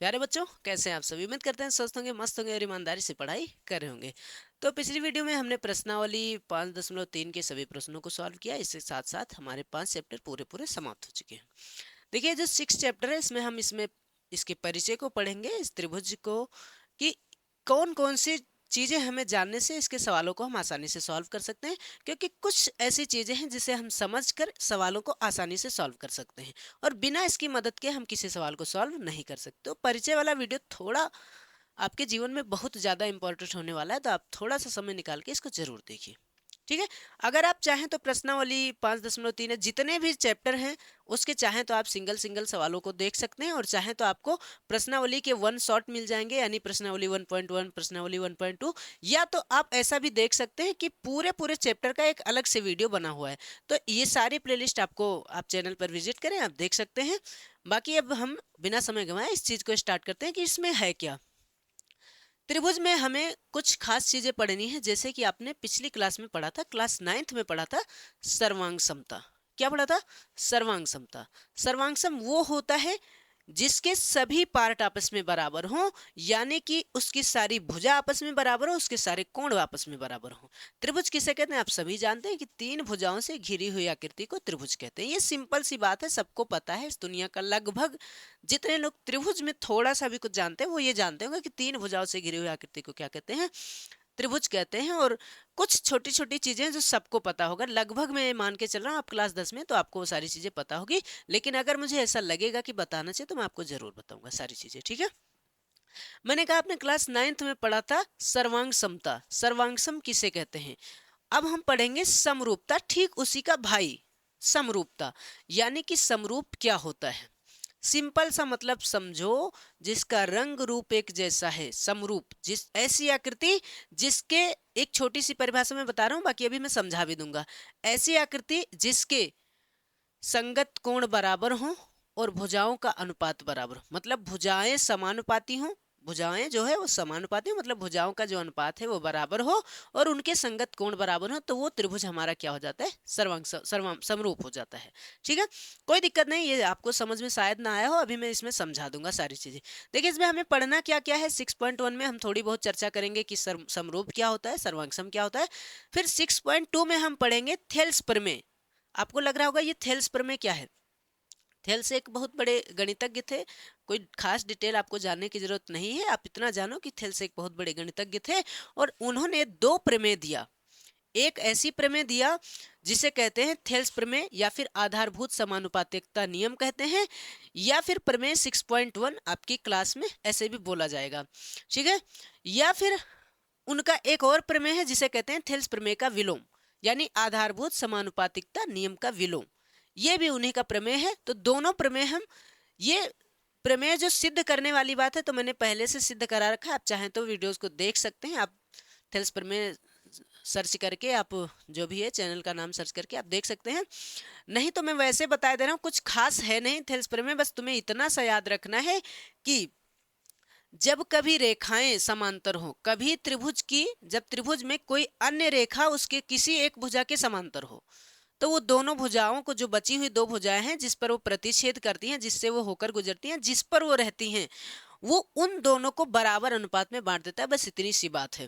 प्यारे बच्चों, कैसे हैं आप सभी। उम्मीद करते हैं स्वस्थ होंगे, मस्त होंगे और ईमानदारी से पढ़ाई कर रहे होंगे। तो पिछली वीडियो में हमने प्रश्नावली 5.3 के सभी प्रश्नों को सॉल्व किया। इसके साथ साथ हमारे 5 चैप्टर पूरे पूरे समाप्त हो चुके हैं। देखिए, जो 6 चैप्टर है इसमें इसके परिचय को पढ़ेंगे, इस त्रिभुज को, कि कौन कौन सी चीज़ें हमें जानने से इसके सवालों को हम आसानी से सॉल्व कर सकते हैं। क्योंकि कुछ ऐसी चीज़ें हैं जिसे हम समझकर सवालों को आसानी से सॉल्व कर सकते हैं और बिना इसकी मदद के हम किसी सवाल को सॉल्व नहीं कर सकते। तो परिचय वाला वीडियो थोड़ा आपके जीवन में बहुत ज़्यादा इंपॉर्टेंट होने वाला है, तो आप थोड़ा सा समय निकाल के इसको जरूर देखिए। ठीक है। अगर आप चाहें तो प्रश्नावली 5.3 है, जितने भी चैप्टर हैं उसके चाहें तो आप सिंगल सिंगल सवालों को देख सकते हैं, और चाहें तो आपको प्रश्नावली के 1 शॉट मिल जाएंगे, यानी प्रश्नावली 1.1, प्रश्नावली 1.2, या तो आप ऐसा भी देख सकते हैं कि पूरे पूरे चैप्टर का एक अलग से वीडियो बना हुआ है। तो ये सारी प्लेलिस्ट आपको, आप चैनल पर विजिट करें, आप देख सकते हैं। बाकी अब हम बिना समय गंवाए इस चीज़ को स्टार्ट करते हैं कि इसमें है क्या। त्रिभुज में हमें कुछ खास चीजें पढ़नी है, जैसे कि आपने पिछली क्लास में पढ़ा था, क्लास 9th में पढ़ा था सर्वांग समता। क्या पढ़ा था? सर्वांग समता। सर्वांग सम वो होता है जिसके सभी पार्ट आपस में बराबर हों, यानी कि उसकी सारी भुजा आपस में बराबर हो, उसके सारे कोण आपस में बराबर हों। त्रिभुज किसे कहते हैं? आप सभी जानते हैं कि 3 भुजाओं से घिरी हुई आकृति को त्रिभुज कहते हैं। ये सिंपल सी बात है, सबको पता है। इस दुनिया का लगभग जितने लोग त्रिभुज में थोड़ा सा भी कुछ जानते हैं वो ये जानते होंगे कि 3 भुजाओं से घिरी हुई आकृति को क्या कहते हैं? त्रिभुज कहते हैं। और कुछ छोटी छोटी चीजें जो सबको पता होगा, लगभग मैं मान के चल रहा हूँ आप क्लास 10 में, तो आपको वो सारी चीजें पता होगी। लेकिन अगर मुझे ऐसा लगेगा कि बताना चाहिए तो मैं आपको जरूर बताऊंगा सारी चीजें। ठीक है। मैंने कहा आपने क्लास 9th में पढ़ा था सर्वांग समता। सर्वांग सम किसे कहते हैं? अब हम पढ़ेंगे समरूपता, ठीक उसी का भाई समरूपता। यानी कि समरूप क्या होता है? सिंपल सा मतलब समझो, जिसका रंग रूप एक जैसा है। समरूप जिस ऐसी आकृति जिसके, एक छोटी सी परिभाषा में बता रहा हूं, बाकी अभी मैं समझा भी दूंगा। ऐसी आकृति जिसके संगत कोण बराबर हों और भुजाओं का अनुपात बराबर हो, मतलब भुजाएं समानुपाती हों। भुजाएं जो है वो समानुपाती हो, मतलब भुजाओं का जो अनुपात है वो बराबर हो और उनके संगत कोण बराबर हो, तो वो त्रिभुज हमारा क्या हो जाता है? समरूप हो जाता है। ठीक है। कोई दिक्कत नहीं, ये आपको समझ में शायद ना आया हो, अभी मैं इसमें समझा दूंगा सारी चीजें। देखिए, इसमें हमें पढ़ना क्या क्या है। 6.1 में हम थोड़ी बहुत चर्चा करेंगे कि समरूप क्या होता है, सर्वांगसम क्या होता है। फिर 6.2 में हम पढ़ेंगे थेल्स प्रमेय। आपको लग रहा होगा ये थेल्स प्रमेय क्या है। थेल्स एक बहुत बड़े गणितज्ञ थे। कोई खास डिटेल आपको जानने की जरूरत नहीं है, आप इतना जानो कि थेल्स एक बहुत बड़े गणितज्ञ थे और उन्होंने 2 प्रमेय दिया। एक ऐसी प्रमेय दिया जिसे कहते हैं थेल्स प्रमेय, या फिर आधारभूत समानुपातिकता नियम कहते हैं, या फिर प्रमेय 6.1 आपकी क्लास में ऐसे भी बोला जाएगा। ठीक है। या फिर उनका एक और प्रमेय है जिसे कहते हैं थेल्स प्रमेय का विलोम, यानी आधारभूत समानुपातिकता नियम का विलोम। ये भी उन्हीं का प्रमेय है। तो दोनों प्रमेय हम, ये प्रमेय जो सिद्ध करने वाली बात है तो मैंने पहले से सिद्ध करा रखा है, आप चाहें तो वीडियोस को देख सकते हैं। आप थेल्स प्रमेय सर्च करके, आप जो भी है चैनल का नाम सर्च करके आप देख सकते हैं। नहीं तो मैं वैसे बता दे रहा हूँ, कुछ खास है नहीं थेल्स प्रमेय, बस तुम्हें इतना सा याद रखना है कि जब कभी रेखाएं समांतर हो, कभी त्रिभुज की, जब त्रिभुज में कोई अन्य रेखा उसके किसी एक भुजा के समांतर हो, तो वो दोनों भुजाओं को, जो बची हुई 2 भुजाएं हैं जिस पर वो प्रतिच्छेद करती हैं, जिससे वो होकर गुजरती हैं, जिस पर वो रहती हैं, वो उन दोनों को बराबर अनुपात में बांट देता है। बस इतनी सी बात है।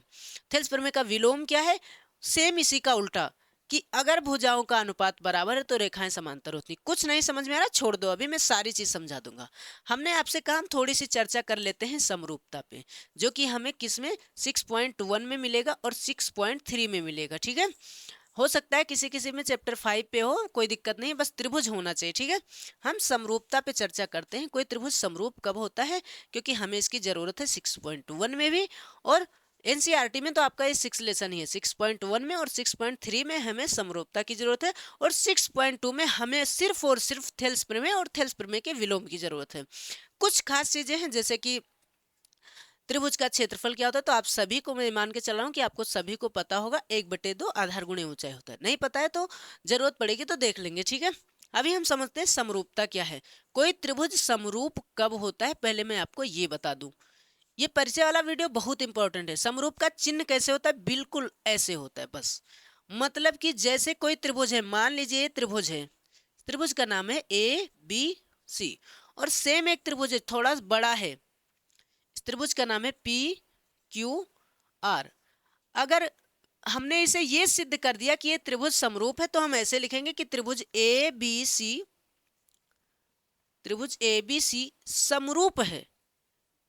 थेल्स प्रमेय का विलोम क्या है? सेम इसी का उल्टा, कि अगर भुजाओं का अनुपात बराबर है तो रेखाएं समांतर होती। कुछ नहीं समझ में आ रहा, छोड़ दो, अभी मैं सारी चीज समझा दूंगा। हमने आपसे कहा हम थोड़ी सी चर्चा कर लेते हैं समरूपता पे, जो कि हमें किसमें 6.1 में मिलेगा और 6.3 में मिलेगा। ठीक है। हो सकता है किसी किसी में चैप्टर 5 पे हो, कोई दिक्कत नहीं, बस त्रिभुज होना चाहिए। ठीक है। हम समरूपता पे चर्चा करते हैं। कोई त्रिभुज समरूप कब होता है, क्योंकि हमें इसकी जरूरत है 6.1 में भी, और एनसीईआरटी में तो आपका ये 6 लेसन ही है। 6.1 में और 6.3 में हमें समरूपता की जरूरत है, और 6.2 में हमें सिर्फ और सिर्फ थेल्स प्रमेय और थेल्स प्रमेय के विलोम की जरूरत है। कुछ खास चीजें हैं, जैसे कि त्रिभुज का क्षेत्रफल क्या होता है, तो आप सभी को, मैं मान के चल रहा हूँ कि आपको सभी को पता होगा, 1/2 आधार गुणे ऊंचाई होता है। नहीं पता है तो जरूरत पड़ेगी तो देख लेंगे। ठीक है। अभी हम समझते हैं समरूपता क्या है। कोई त्रिभुज समरूप कब होता है, पहले मैं आपको ये बता दूं। ये परिचय वाला वीडियो बहुत इंपॉर्टेंट है। समरूप का चिन्ह कैसे होता है? बिल्कुल ऐसे होता है बस। मतलब कि जैसे कोई त्रिभुज है, मान लीजिए ये त्रिभुज है, त्रिभुज का नाम है ABC, और सेम एक त्रिभुज है, थोड़ा बड़ा है, त्रिभुज का नाम है PQR। अगर हमने इसे ये सिद्ध कर दिया कि ये त्रिभुज समरूप है तो हम ऐसे लिखेंगे कि त्रिभुज ABC समरूप है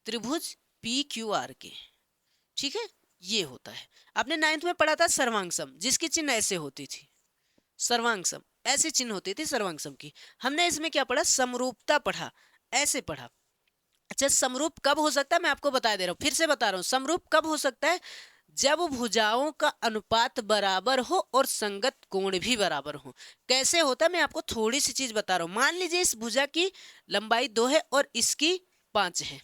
त्रिभुज PQR के। ठीक है, ये होता है। आपने 9th में पढ़ा था सर्वांग सम, जिसकी चिन्ह ऐसे होती थी, सर्वांग सम ऐसी चिन्ह होती थी सर्वांग सम की। हमने इसमें क्या पढ़ा, समरूपता पढ़ा, ऐसे पढ़ा। अच्छा, समरूप कब हो सकता है मैं आपको बता दे रहा हूँ, फिर से बता रहा हूँ। समरूप कब हो सकता है, जब भुजाओं का अनुपात बराबर हो और संगत कोण भी बराबर हो। कैसे होता है मैं आपको थोड़ी सी चीज बता रहा हूँ। मान लीजिए इस भुजा की लंबाई 2 है और इसकी 5 है,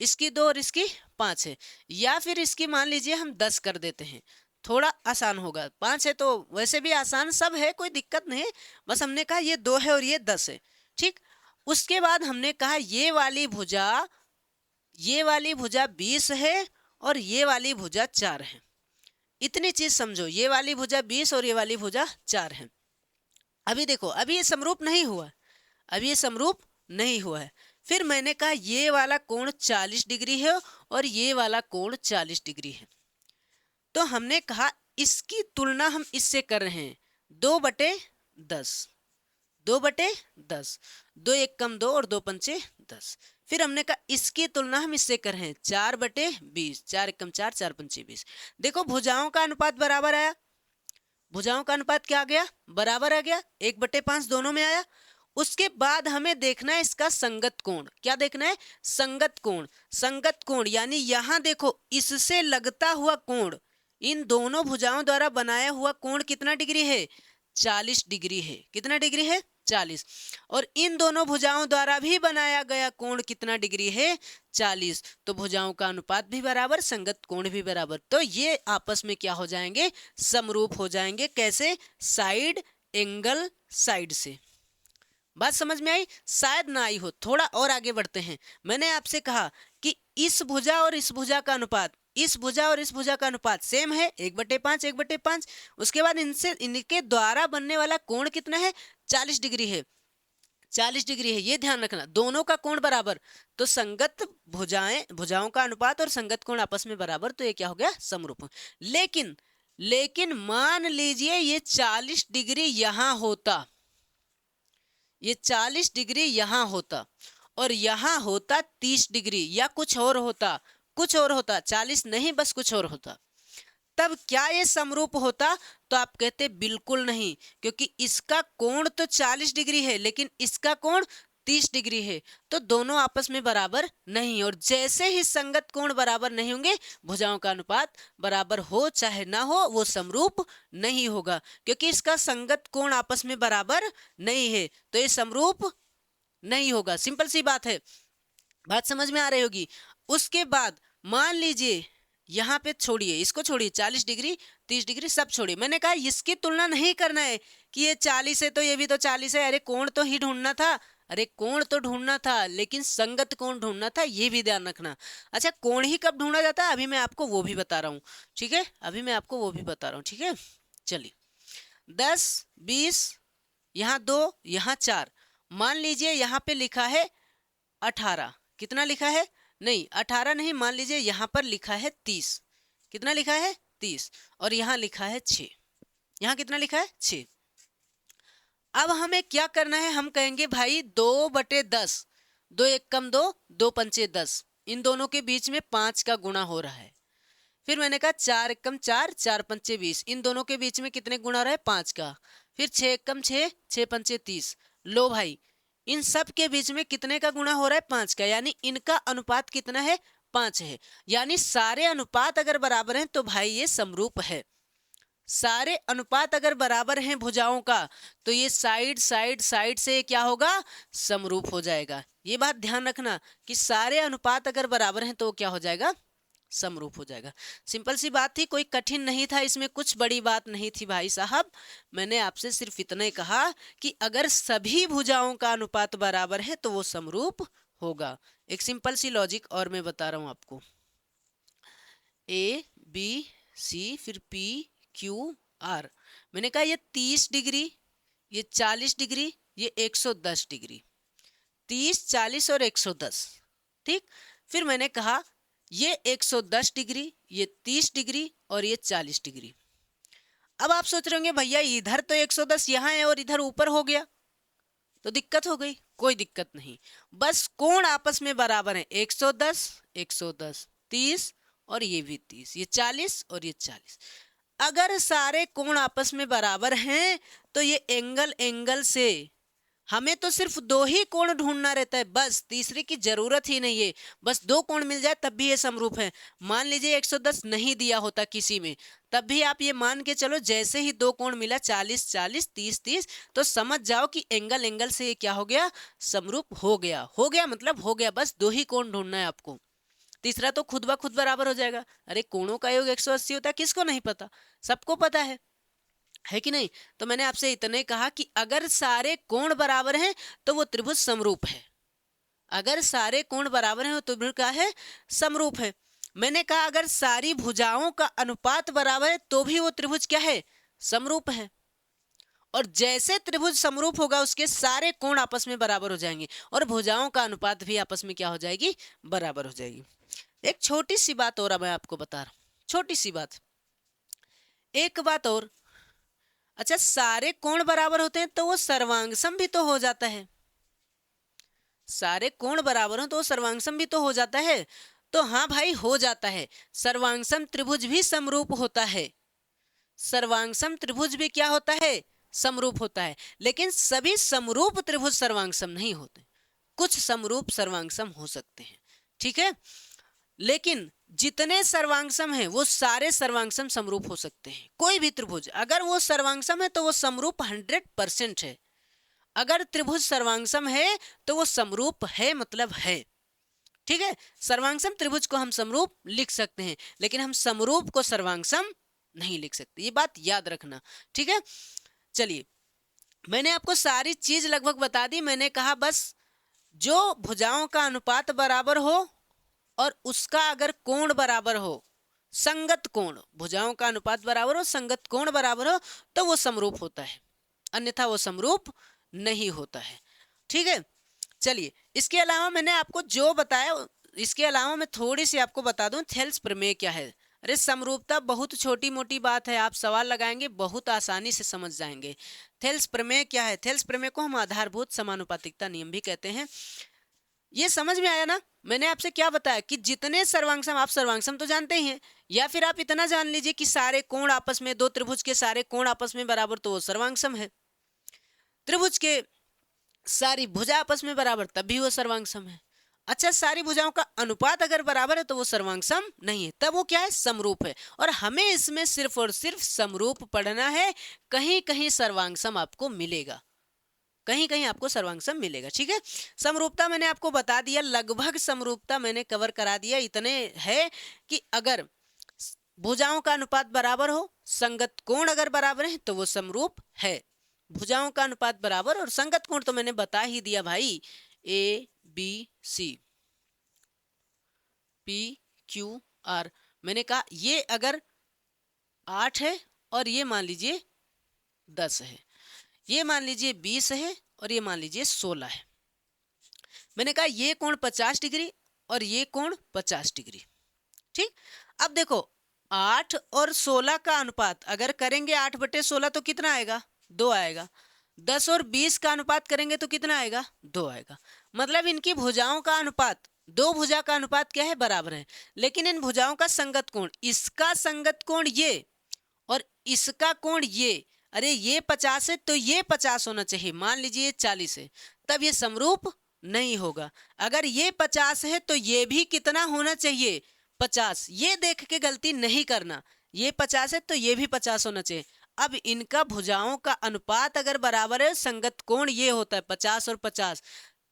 इसकी 2 और इसकी 5 है, या फिर इसकी मान लीजिए हम 10 कर देते हैं, थोड़ा आसान होगा। 5 है तो वैसे भी आसान सब है, कोई दिक्कत नहीं, बस हमने कहा ये 2 है और ये 10 है। ठीक, उसके बाद हमने कहा ये वाली भुजा 20 है और ये वाली भुजा 4 है। इतनी चीज समझो, ये वाली भुजा 20 और ये वाली भुजा 4 है। अभी देखो, अभी ये समरूप नहीं हुआ, अभी ये समरूप नहीं हुआ है। फिर मैंने कहा ये वाला कोण 40 डिग्री है और ये वाला कोण 40 डिग्री है, तो हमने कहा इसकी तुलना हम इससे कर रहे हैं 2/10, 2/10, 2 एक कम 2 और 2 पंचे 10। फिर हमने कहा इसकी तुलना हम इससे कर रहे हैं 4/20, 4 एक कम 4, 4 पंचे 20। देखो भुजाओं का अनुपात बराबर आया, भुजाओं का अनुपात क्या आ गया, बराबर आ गया, 1/5 दोनों में आया। उसके बाद हमें देखना है इसका संगत कोण। क्या देखना है, संगत कोण। संगत कोण यानी यहां देखो इससे लगता हुआ कोण, इन दोनों भुजाओं द्वारा बनाया हुआ कोण कितना डिग्री है, 40 डिग्री है। कितना डिग्री है, 40। और इन दोनों भुजाओं द्वारा भी बनाया गया कोण कितना डिग्री है, 40। तो भुजाओं का अनुपात भी बराबर, संगत कोण भी बराबर, तो ये आपस में क्या हो जाएंगे, समरूप हो जाएंगे। कैसे, साइड एंगल साइड से। बात समझ में आई, शायद ना आई हो, थोड़ा और आगे बढ़ते हैं। मैंने आपसे कहा कि इस भुजा और इस भुजा का अनुपात, इस भुजा और इस भुजा का अनुपात सेम है, 1/5, 1/5। उसके बाद इनके द्वारा बनने वाला कोण कितना है, 40 डिग्री है, 40 डिग्री है, ये ध्यान रखना। दोनों का कोण बराबर, तो संगत भुजाओं का अनुपात और संगत कोण आपस में बराबर, तो ये क्या हो गया, समरूप। लेकिन मान लीजिए ये 40 डिग्री यहां होता, ये 40 डिग्री यहां होता और यहां होता 30 डिग्री, या कुछ और होता, 40 नहीं बस कुछ और होता, तब क्या ये समरूप होता, तो आप कहते बिल्कुल नहीं, क्योंकि इसका कोण तो 40 डिग्री है लेकिन इसका कोण 30 डिग्री है, तो दोनों आपस में बराबर नहीं। और जैसे ही संगत कोण बराबर नहीं होंगे, भुजाओं का अनुपात बराबर हो चाहे ना हो, वो समरूप नहीं होगा, क्योंकि इसका संगत कोण आपस में बराबर नहीं है, तो ये समरूप नहीं होगा। सिंपल सी बात है, बात समझ में आ रही होगी। उसके बाद मान लीजिए यहाँ पे छोड़िए, इसको छोड़िए, 40 डिग्री 30 डिग्री सब छोड़िए। मैंने कहा इसकी तुलना नहीं करना है कि ये 40 है तो ये भी तो 40 है, अरे कोण तो ही ढूंढना था, अरे कोण तो ढूंढना था लेकिन संगत कोण ढूंढना था, ये भी ध्यान रखना। अच्छा, कोण ही कब ढूंढा जाता है, अभी मैं आपको वो भी बता रहा हूँ, ठीक है, अभी मैं आपको वो भी बता रहा हूँ, ठीक है। चलिए, 10 20, यहाँ 2 यहाँ 4, मान लीजिए यहाँ पे लिखा है 18, कितना लिखा है, नहीं 18 नहीं, मान लीजिए यहाँ पर लिखा है 30, कितना लिखा है 30, और यहाँ लिखा है 6, यहाँ कितना लिखा है 6। अब हमें क्या करना है, हम कहेंगे भाई 2/10, 2 एक कम 2, 2 पंचे 10, इन दोनों के बीच में 5 का गुणा हो रहा है। फिर मैंने कहा 4 एक कम 4, 4 पंचे 20, इन दोनों के बीच में कितने गुणा हो रहा है, 5 का। फिर 6 एक कम 6, 6 पंचे 30। लो भाई, इन सब के बीच में कितने का गुणा हो रहा है, 5 का, यानी इनका अनुपात कितना है, 5 है। यानी सारे अनुपात अगर बराबर हैं तो भाई ये समरूप है। सारे अनुपात अगर बराबर हैं भुजाओं का, तो ये साइड साइड साइड से क्या होगा, समरूप हो जाएगा। ये बात ध्यान रखना कि सारे अनुपात अगर बराबर हैं तो क्या हो जाएगा, समरूप हो जाएगा। सिंपल सी बात थी, कोई कठिन नहीं था, इसमें कुछ बड़ी बात नहीं थी भाई साहब। मैंने आपसे सिर्फ इतना ही कहा कि अगर सभी भुजाओं का अनुपात बराबर है तो वो समरूप होगा। एक सिंपल सी लॉजिक और मैं बता रहा हूं आपको, ABC फिर PQR। मैंने कहा ये 30 डिग्री, ये 40 डिग्री, ये 110 डिग्री, 30 40 और 110, ठीक। फिर मैंने कहा ये 110 डिग्री, ये 30 डिग्री और ये 40 डिग्री। अब आप सोच रहे होंगे भैया इधर तो 110 यहाँ है और इधर ऊपर हो गया तो दिक्कत हो गई। कोई दिक्कत नहीं, बस कोण आपस में बराबर है। 110 110 30 और ये भी 30, ये 40 और ये 40। अगर सारे कोण आपस में बराबर हैं तो ये एंगल एंगल से हमें तो सिर्फ दो ही कोण ढूंढना रहता है, बस तीसरे की जरूरत ही नहीं है। बस दो कोण मिल जाए तब भी ये समरूप है। मान लीजिए 110 नहीं दिया होता किसी में, तब भी आप ये मान के चलो जैसे ही दो कोण मिला 40 40 30 30, तो समझ जाओ कि एंगल एंगल से ये क्या हो गया, समरूप हो गया। हो गया मतलब हो गया, बस दो ही कोण ढूंढना है आपको, तीसरा तो खुद ब खुद बराबर हो जाएगा। अरे कोणों का योग 180 होता है, किसको नहीं पता, सबको पता है कि नहीं। तो मैंने आपसे इतने कहा कि अगर सारे कोण बराबर हैं तो वो त्रिभुज समरूप है। अगर सारे कोण बराबर हैं तो त्रिभुज क्या है, समरूप है। मैंने कहा अगर सारी भुजाओं का अनुपात बराबर है तो भी वो त्रिभुज क्या है, समरूप है। और जैसे त्रिभुज समरूप होगा उसके सारे कोण आपस में बराबर हो जाएंगे और भुजाओं का अनुपात भी आपस में क्या हो जाएगी, बराबर हो जाएगी। एक छोटी सी बात और मैं आपको बता रहा हूं, छोटी सी बात, एक बात और। अच्छा, सारे कोण बराबर होते हैं तो वो सर्वांगसम भी तो हो जाता है। सारे कोण बराबर हो तो सर्वांगसम भी तो हो जाता है। तो हाँ भाई हो जाता है, सर्वांगसम त्रिभुज भी समरूप होता है। सर्वांगसम त्रिभुज भी क्या होता है, समरूप होता है। लेकिन सभी समरूप त्रिभुज सर्वांगसम नहीं होते, कुछ समरूप सर्वांगसम हो सकते हैं, ठीक है। लेकिन जितने सर्वांगसम हैं वो सारे सर्वांगसम समरूप हो सकते हैं। कोई भी त्रिभुज अगर वो सर्वांगसम है तो वो समरूप 100% है। अगर त्रिभुज सर्वांगसम है तो वो समरूप है, मतलब है, ठीक है। सर्वांगसम त्रिभुज को हम समरूप लिख सकते हैं, लेकिन हम समरूप को सर्वांगसम नहीं लिख सकते, ये बात याद रखना, ठीक है। चलिए, मैंने आपको सारी चीज लगभग बता दी। मैंने कहा बस जो भुजाओं का अनुपात बराबर हो और उसका अगर कोण बराबर हो, संगत कोण, भुजाओं का अनुपात बराबर हो, संगत कोण बराबर हो, तो वो समरूप होता है, अन्यथा वो समरूप नहीं होता है, ठीक है। चलिए, इसके अलावा मैंने आपको जो बताया, इसके अलावा मैं थोड़ी सी आपको बता दूं थेल्स प्रमेय क्या है। अरे समरूपता बहुत छोटी मोटी बात है, आप सवाल लगाएंगे बहुत आसानी से समझ जाएंगे। थेल्स प्रमेय क्या है, थेल्स प्रमेय को हम आधारभूत समानुपातिकता नियम भी कहते हैं। ये समझ में आया ना। मैंने आपसे क्या बताया कि जितने सर्वांगसम, आप सर्वांगसम तो जानते ही हैं, या फिर आप इतना जान लीजिए कि सारे कोण आपस में, दो त्रिभुज के सारे कोण आपस में बराबर तो वो सर्वांगसम है। त्रिभुज के सारी भुजा आपस में बराबर तब भी वो सर्वांगसम है। अच्छा, सारी भुजाओं का अनुपात अगर बराबर है तो वो सर्वांगसम नहीं है, तब वो क्या है, समरूप है। और हमें इसमें सिर्फ और सिर्फ समरूप पढ़ना है, कहीं कहीं सर्वांगसम आपको मिलेगा, कहीं कहीं आपको सर्वांगसम मिलेगा, ठीक है। समरूपता मैंने आपको बता दिया, लगभग समरूपता मैंने कवर करा दिया। इतने है कि अगर भुजाओं का अनुपात बराबर हो, संगत कोण अगर बराबर है तो वो समरूप है। भुजाओं का अनुपात बराबर और संगत कोण तो मैंने बता ही दिया भाई, A B C P Q R. मैंने कहा ये अगर 8 है और ये मान लीजिए 10 है, ये मान लीजिए 20 है और ये मान लीजिए 16 है। मैंने कहा ये कोण 50 डिग्री और ये कोण 50 डिग्री, ठीक। अब देखो 8 और 16 का अनुपात अगर करेंगे 8/16 तो कितना आएगा, 2 आएगा। 10 और 20 का अनुपात करेंगे तो कितना आएगा, 2 आएगा। मतलब इनकी भुजाओं का अनुपात, दो भुजा का अनुपात क्या है, बराबर है। लेकिन इन भुजाओं का संगत कोण, इसका संगत कोण ये और इसका कोण ये, अरे ये 50 है तो ये 50 होना चाहिए। मान लीजिए ये 40 है, तब ये समरूप नहीं होगा। अगर ये 50 है तो ये भी कितना होना चाहिए, 50। ये देख के गलती नहीं करना, ये 50 है तो ये भी 50 होना चाहिए। अब इनका भुजाओं का अनुपात अगर बराबर है, संगत कोण ये होता है 50 और 50,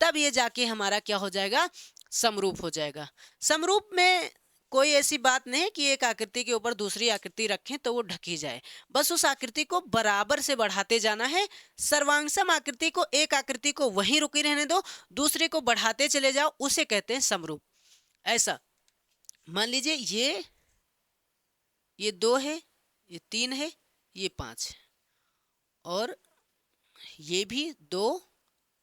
तब ये जाके हमारा क्या हो जाएगा, समरूप हो जाएगा। समरूप में कोई ऐसी बात नहीं कि एक आकृति के ऊपर दूसरी आकृति रखें तो वो ढकी जाए, बस उस आकृति को बराबर से बढ़ाते जाना है। सर्वांगसम आकृति को, एक आकृति को वहीं रुकी रहने दो, दूसरे को बढ़ाते चले जाओ, उसे कहते हैं समरूप। ऐसा मान लीजिए ये 2 है, ये 3 है, ये 5 है और ये भी 2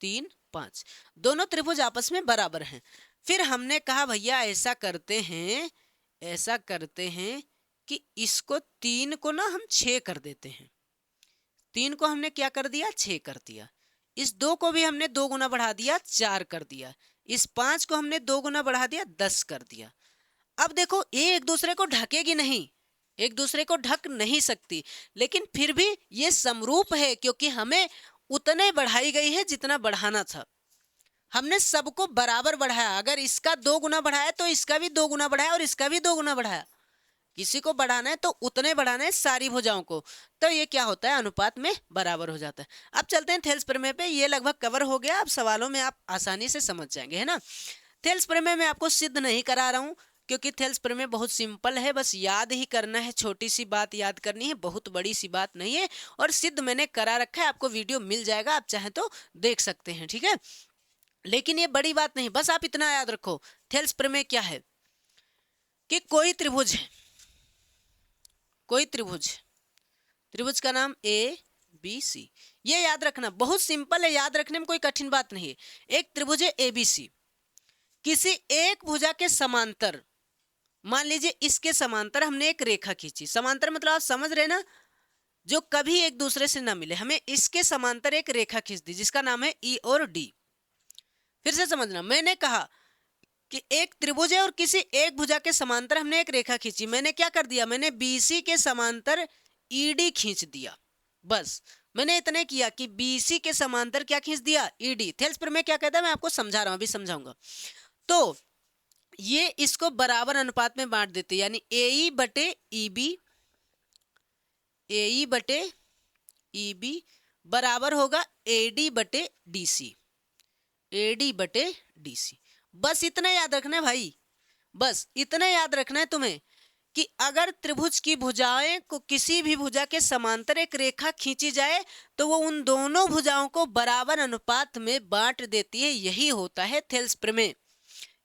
3 5, दोनों त्रिभुज आपस में बराबर हैं। फिर हमने कहा भैया ऐसा करते हैं कि इसको 3 को ना हम 6 कर देते हैं। 3 को हमने क्या कर दिया, 6 कर दिया। इस 2 को भी हमने 2 गुना बढ़ा दिया, 4 कर दिया। इस 5 को हमने 2 गुना बढ़ा दिया, 10 कर दिया। अब देखो ये एक दूसरे को ढकेगी नहीं, एक दूसरे को ढक नहीं सकती, लेकिन फिर भी ये समरूप है क्योंकि हमें उतने बढ़ाई गई है जितना बढ़ाना था। हमने सबको बराबर बढ़ाया। अगर इसका 2 गुना बढ़ाया तो इसका भी 2 गुना बढ़ाया और इसका भी 2 गुना बढ़ाया। किसी को बढ़ाना है तो उतने बढ़ाना है सारी भुजाओं को, तो ये क्या होता है, अनुपात में बराबर हो जाता है। अब चलते हैं थेल्स प्रमेय पे। ये लगभग कवर हो गया, अब सवालों में आप आसानी से समझ जाएंगे, है ना। थेल्स प्रमेय में आपको सिद्ध नहीं करा रहा हूँ क्योंकि थेल्स प्रमेय बहुत सिंपल है, बस याद ही करना है, छोटी सी बात याद करनी है, बहुत बड़ी सी बात नहीं है। और सिद्ध मैंने करा रखा है, आपको वीडियो मिल जाएगा, आप चाहें तो देख सकते हैं, ठीक है। लेकिन ये बड़ी बात नहीं, बस आप इतना याद रखो, थेल्स प्रमेय क्या है कि कोई त्रिभुज है, कोई त्रिभुज का नाम ए बी सी, ये याद रखना, बहुत सिंपल है, याद रखने में कोई कठिन बात नहीं है। एक त्रिभुज है ए बी सी, किसी एक भुजा के समांतर, मान लीजिए इसके समांतर हमने एक रेखा खींची। समांतर मतलब आप समझ रहे ना, जो कभी एक दूसरे से ना मिले। हमें इसके समांतर एक रेखा खींच दी जिसका नाम है ई और डी। फिर से समझना, मैंने कहा कि एक त्रिभुज है और किसी एक भुजा के समांतर हमने एक रेखा खींची। मैंने क्या कर दिया, मैंने बीसी के समांतर ईडी खींच दिया। बस मैंने इतने किया कि बीसी के समांतर क्या खींच दिया, ईडी। थेल्स प्रमेय क्या कहता है, मैं आपको समझा रहा हूं, अभी समझाऊंगा। तो ये इसको बराबर अनुपात में बांट देते, यानी ए बटे ईबी, ए बटे ईबी बराबर होगा एडी बटे डीसी, एडी बटे डीसी। बस इतना याद रखना है भाई, बस इतना याद रखना है तुम्हें कि अगर त्रिभुज की भुजाएं को किसी भी भुजा के समांतर एक रेखा खींची जाए तो वो उन दोनों भुजाओं को बराबर अनुपात में बांट देती है। यही होता है थेल्स प्रमेय,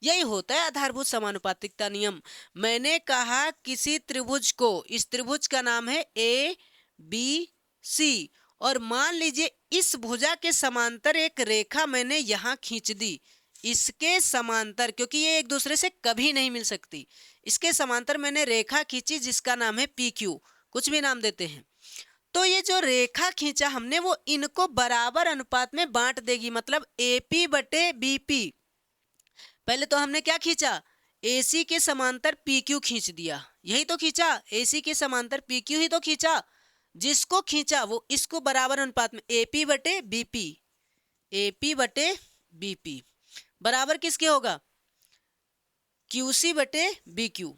यही होता है आधारभूत समानुपातिकता नियम। मैंने कहा किसी त्रिभुज को, इस त्रिभुज का नाम है ए बी सी, और मान लीजिए इस भुजा के समांतर एक रेखा मैंने यहां खींच दी, इसके समांतर, क्योंकि ये एक दूसरे से कभी नहीं मिल सकती, इसके समांतर मैंने रेखा खींची जिसका नाम है पी क्यू, कुछ भी नाम देते हैं। तो ये जो रेखा खींचा हमने वो इनको बराबर अनुपात में बांट देगी, मतलब एपी बटे बीपी। पहले तो हमने क्या खींचा, AC के समांतर PQ खींच दिया, यही तो खींचा, AC के समांतर PQ ही तो खींचा। जिसको खींचा वो इसको बराबर अनुपात में AP बटे BP, AP बटे BP बराबर किसके होगा, QC बटे BQ,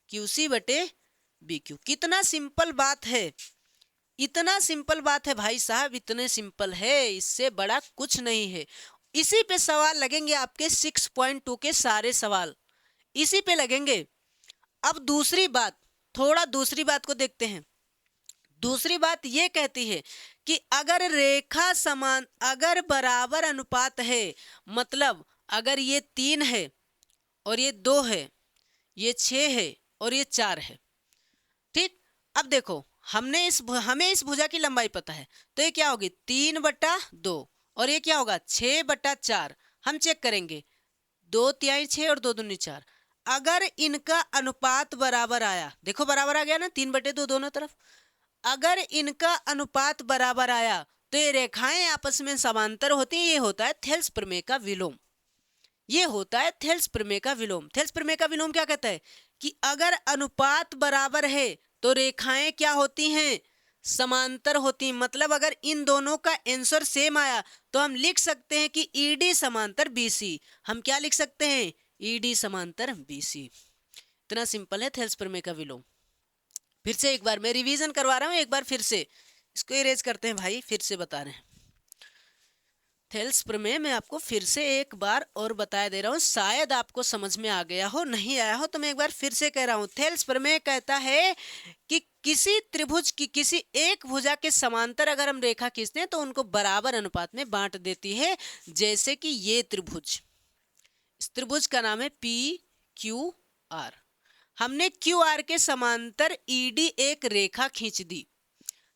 QC बटे BQ। कितना सिंपल बात है, इतना सिंपल बात है भाई साहब, इतने सिंपल है, इससे बड़ा कुछ नहीं है। इसी पे सवाल लगेंगे आपके 6.2 के सारे सवाल इसी पे लगेंगे। अब दूसरी बात, थोड़ा दूसरी बात को देखते हैं। दूसरी बात ये कहती है कि अगर रेखा समान, अगर बराबर अनुपात है, मतलब अगर ये 3 है और ये 2 है, ये 6 है और ये 4 है, ठीक। अब देखो हमें इस भुजा की लंबाई पता है, तो ये क्या होगी 3/2, और ये क्या होगा 6/4। हम चेक करेंगे, 2 तिहाई 6 और 2 दूनी 4। अगर इनका अनुपात बराबर आया, देखो बराबर आ गया ना, 3/2 दोनों तरफ। अगर इनका अनुपात बराबर आया तो ये रेखाएं आपस में समांतर होती है। ये होता है थेल्स प्रमेय का विलोम, ये होता है थेल्स प्रमेय का विलोम। थेल्स प्रमेय का विलोम क्या कहता है कि अगर अनुपात बराबर है तो रेखाएं क्या होती हैं, समांतर होती हैं। मतलब अगर इन दोनों का आंसर सेम आया तो हम लिख सकते हैं कि ईडी समांतर बीसी। हम क्या लिख सकते हैं, ईडी समांतर बीसी। इतना सिंपल है थेल्स प्रमेय का विलोम। फिर से एक बार मैं रिवीजन करवा रहा हूं, एक बार फिर से इसको इरेज करते हैं भाई, फिर से बता रहे हैं। थेल्स प्रमेय मैं आपको फिर से एक बार और बता दे रहा हूँ, शायद आपको समझ में आ गया हो, नहीं आया हो तो मैं एक बार फिर से कह रहा हूँ। थेल्स प्रमेय कहता है कि किसी त्रिभुज की किसी एक भुजा के समांतर अगर हम रेखा खींचते हैं तो उनको बराबर अनुपात में बांट देती है। जैसे कि ये त्रिभुज, इस त्रिभुज का नाम है PQR। हमने QR के समांतर ED एक रेखा खींच दी।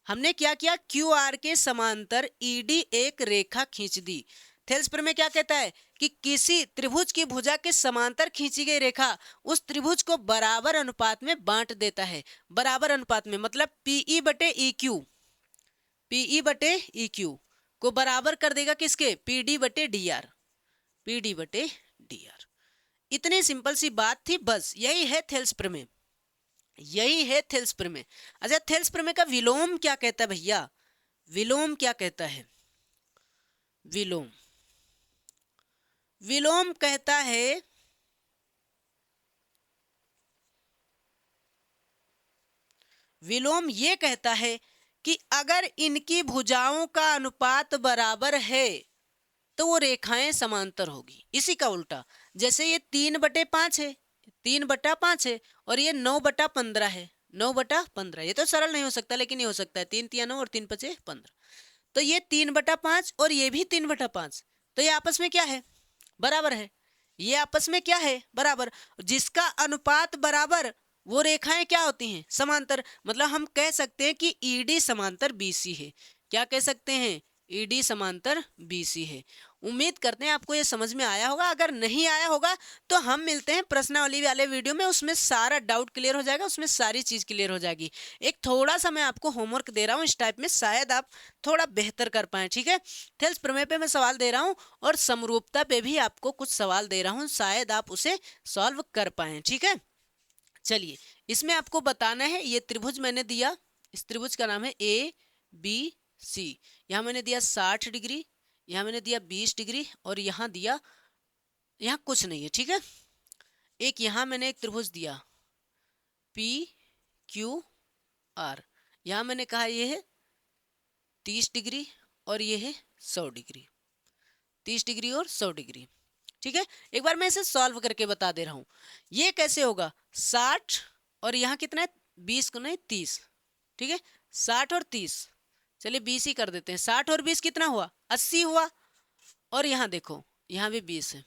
हमने क्या किया, QR के समांतर ED एक रेखा खींच दी। थेल्स प्रमेय क्या कहता है कि किसी त्रिभुज की भुजा के समांतर खींची गई रेखा उस त्रिभुज को बराबर अनुपात में बांट देता है। बराबर अनुपात में मतलब पीई बटे ई क्यू, पीई बटे ई क्यू को बराबर कर देगा किसके, पीडी बटे डी आर, पीडी बटे डी आर। इतनी सिंपल सी बात थी, बस यही है थेल्स प्रमेय, यही है थेल्स प्रमेय। अच्छा, थेल्स प्रमेय का विलोम क्या कहता है भैया, विलोम क्या कहता है, विलोम, विलोम कहता है विलोम ये कहता है कि अगर इनकी भुजाओं का अनुपात बराबर है तो वो रेखाएं समांतर होगी। इसी का उल्टा, जैसे ये 3/5 है, 3/5 है और ये 9/15 है, 9/15। ये तो सरल नहीं हो सकता लेकिन ये हो सकता है, 3 3 9 और 3 5 15। तो ये 3/5 और ये भी 3/5, तो ये आपस में क्या है, बराबर है। ये आपस में क्या है, बराबर। जिसका अनुपात बराबर वो रेखाएं क्या होती हैं, समांतर। मतलब हम कह सकते हैं कि ईडी समांतर बीसी है। क्या कह सकते हैं, ईडी समांतर बीसी है। उम्मीद करते हैं आपको ये समझ में आया होगा। अगर नहीं आया होगा तो हम मिलते हैं प्रश्नावली वाले वीडियो में, उसमें सारा डाउट क्लियर हो जाएगा, उसमें सारी चीज क्लियर हो जाएगी। एक थोड़ा सा मैं आपको होमवर्क दे रहा हूँ इस टाइप में, शायद आप थोड़ा बेहतर कर पाए, ठीक है। थेल्स प्रमेय पे मैं सवाल दे रहा हूँ और समरूपता पे भी आपको कुछ सवाल दे रहा हूँ, शायद आप उसे सॉल्व कर पाए, ठीक है। चलिए, इसमें आपको बताना है, ये त्रिभुज मैंने दिया, इस त्रिभुज का नाम है ए बी सी। यहाँ मैंने दिया 60 डिग्री, यहाँ मैंने दिया 20 डिग्री और यहाँ दिया, यहाँ कुछ नहीं है, ठीक है। एक यहाँ मैंने एक त्रिभुज दिया पी क्यू आर, यहाँ मैंने कहा ये है 30 डिग्री और ये है 100 डिग्री, 30 डिग्री और 100 डिग्री, ठीक है। एक बार मैं इसे सॉल्व करके बता दे रहा हूं। ये कैसे होगा, 60 और यहाँ कितना है, 20 को नहीं 30, ठीक है। 60 और 30, चलिए 20 ही कर देते हैं। 60 और 20 कितना हुआ, 80 हुआ। और यहाँ देखो, यहाँ भी 20 है।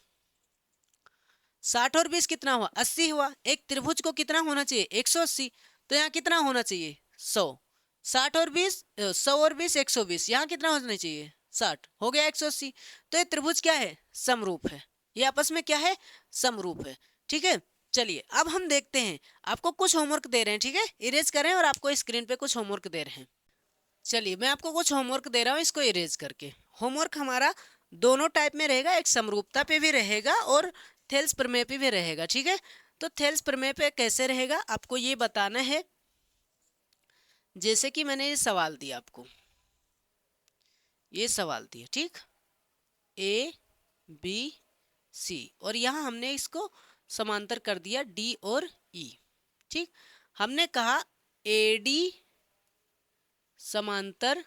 60 और 20 कितना हुआ, 80 हुआ। एक त्रिभुज को कितना होना चाहिए, 180, तो यहाँ कितना होना चाहिए, 100। 60 और 20, 100 और 20 120, यहाँ कितना होना चाहिए, 60, हो गया 180। तो ये त्रिभुज क्या है, समरूप है। ये आपस में क्या है, समरूप है, ठीक है। चलिए अब हम देखते हैं, आपको कुछ होमवर्क दे रहे हैं, ठीक है। इरेज करें और आपको स्क्रीन पे कुछ होमवर्क दे रहे हैं। चलिए मैं आपको कुछ होमवर्क दे रहा हूँ, इसको इरेज करके। होमवर्क हमारा दोनों टाइप में रहेगा, एक समरूपता पे भी रहेगा और थेल्स प्रमेय पे भी रहेगा, ठीक है। तो थेल्स प्रमेय पे कैसे रहेगा आपको ये बताना है। जैसे कि मैंने ये सवाल दिया आपको, ये सवाल दिया, ठीक, ए बी सी, और यहाँ हमने इसको समांतर कर दिया डी और ई, ठीक। हमने कहा एडी समांतर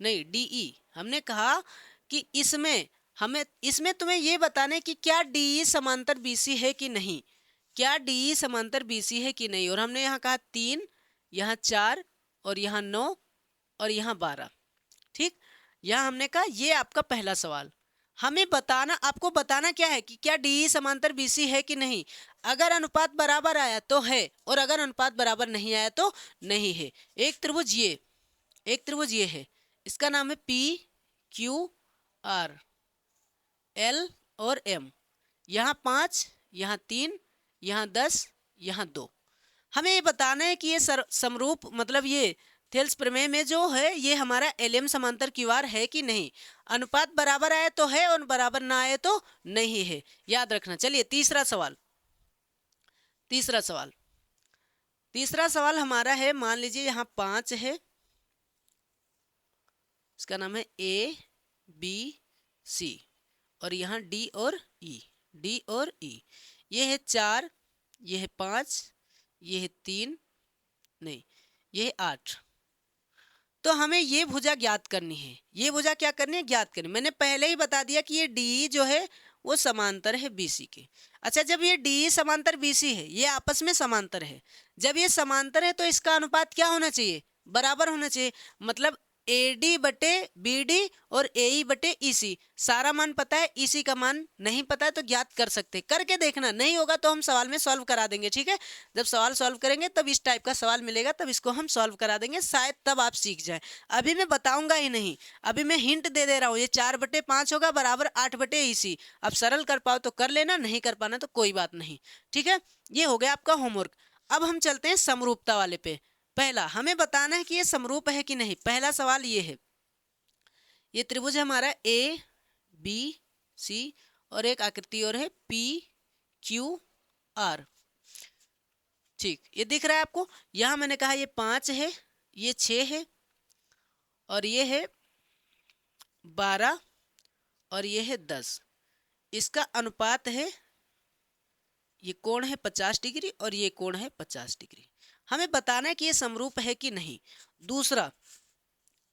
नहीं डीई, हमने कहा कि इसमें तुम्हें ये बताना है कि क्या डीई समांतर बीसी है कि नहीं, क्या डीई समांतर बीसी है कि नहीं। और हमने यहाँ कहा 3, यहाँ 4 और यहाँ 9 और यहाँ 12, ठीक। यहाँ हमने कहा ये आपका पहला सवाल। हमें बताना, आपको बताना क्या है कि क्या डीई समांतर बीसी है कि नहीं। अगर अनुपात बराबर आया तो है और अगर अनुपात बराबर नहीं आया तो नहीं है। एक त्रिभुज ये है, इसका नाम है पी क्यू आर, एल और एम। यहाँ 5, यहाँ 3, यहाँ 10, यहाँ 2। हमें ये बताना है कि ये समरूप, मतलब ये थेल्स प्रमेय में जो है ये हमारा एलएम समांतर क्यूआर है कि नहीं। अनुपात बराबर आए तो है और बराबर ना आए तो नहीं है, याद रखना। चलिए तीसरा सवाल हमारा है, मान लीजिए यहाँ 5 है, इसका नाम है ए बी सी और यहाँ डी और ई। ये है 4, ये है 5, ये है 3, नहीं ये है 8। तो हमें ये भुजा ज्ञात करनी है, ये भुजा क्या करनी है, ज्ञात करनी। मैंने पहले ही बता दिया कि ये डी जो है वो समांतर है बीसी के। अच्छा, जब ये डी समांतर बीसी है, ये आपस में समांतर है, जब ये समांतर है तो इसका अनुपात क्या होना चाहिए, बराबर होना चाहिए। मतलब AD बटे BD और AE बटे EC, सारा मान पता है, EC का मान नहीं पता है तो ज्ञात कर सकते, करके देखना, नहीं होगा तो हम सवाल में सॉल्व करा देंगे, ठीक है। जब सवाल सॉल्व करेंगे तब इस टाइप का सवाल मिलेगा, तब इसको हम सॉल्व करा देंगे, शायद तब आप सीख जाएं। अभी मैं बताऊंगा ही नहीं, अभी मैं हिंट दे रहा हूँ, ये 4/5 होगा बराबर 8/EC। अब सरल कर पाओ तो कर लेना, नहीं कर पाना तो कोई बात नहीं, ठीक है। ये हो गया आपका होमवर्क। अब हम चलते हैं समरूपता वाले पे। पहला हमें बताना है कि ये समरूप है कि नहीं। पहला सवाल ये है, ये त्रिभुज है हमारा ABC और एक आकृति और है PQR, ठीक, ये दिख रहा है आपको। यहां मैंने कहा ये 5 है, ये 6 है और ये है 12 और ये है 10। इसका अनुपात है, ये कोण है 50 डिग्री और ये कोण है 50 डिग्री। हमें बताना है कि ये समरूप है कि नहीं।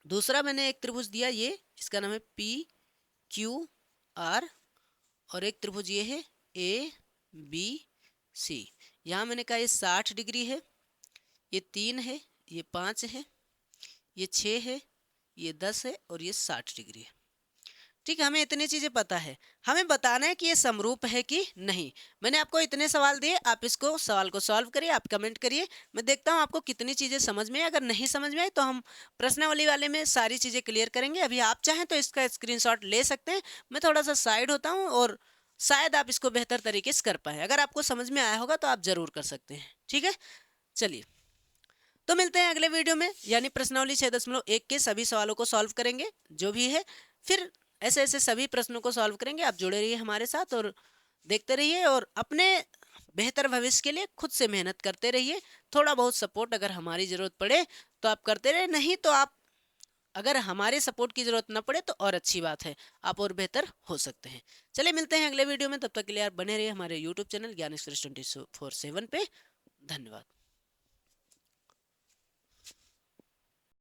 दूसरा मैंने एक त्रिभुज दिया, ये इसका नाम है PQR और एक त्रिभुज ये है ABC। यहाँ मैंने कहा ये 60 डिग्री है, ये 3 है, ये 5 है, ये 6 है, ये 10 है और ये 60 डिग्री है, ठीक है। हमें इतनी चीजें पता है, हमें बताना है कि ये समरूप है कि नहीं। मैंने आपको इतने सवाल दिए, आप इसको सवाल को सॉल्व करिए, आप कमेंट करिए, मैं देखता हूँ आपको कितनी चीजें समझ में। अगर नहीं समझ में आए तो हम प्रश्नावली वाले में सारी चीजें क्लियर करेंगे। अभी आप चाहें तो इसका स्क्रीनशॉट ले सकते हैं, मैं थोड़ा सा साइड होता हूँ और शायद आप इसको बेहतर तरीके से कर पाए। अगर आपको समझ में आया होगा तो आप जरूर कर सकते हैं, ठीक है। चलिए तो मिलते हैं अगले वीडियो में, यानी प्रश्नावली 6.1 के सभी सवालों को सॉल्व करेंगे जो भी है, फिर ऐसे ऐसे सभी प्रश्नों को सॉल्व करेंगे। आप जुड़े रहिए हमारे साथ और देखते रहिए और अपने बेहतर भविष्य के लिए खुद से मेहनत करते रहिए। थोड़ा बहुत सपोर्ट अगर हमारी ज़रूरत पड़े तो आप करते रहे, नहीं तो आप अगर हमारे सपोर्ट की ज़रूरत ना पड़े तो और अच्छी बात है, आप और बेहतर हो सकते हैं। चलिए मिलते हैं अगले वीडियो में, तब तक के लिए आप बने रहिए हमारे यूट्यूब चैनल ज्ञान एक्सप्रेस 24/7 पे। धन्यवाद।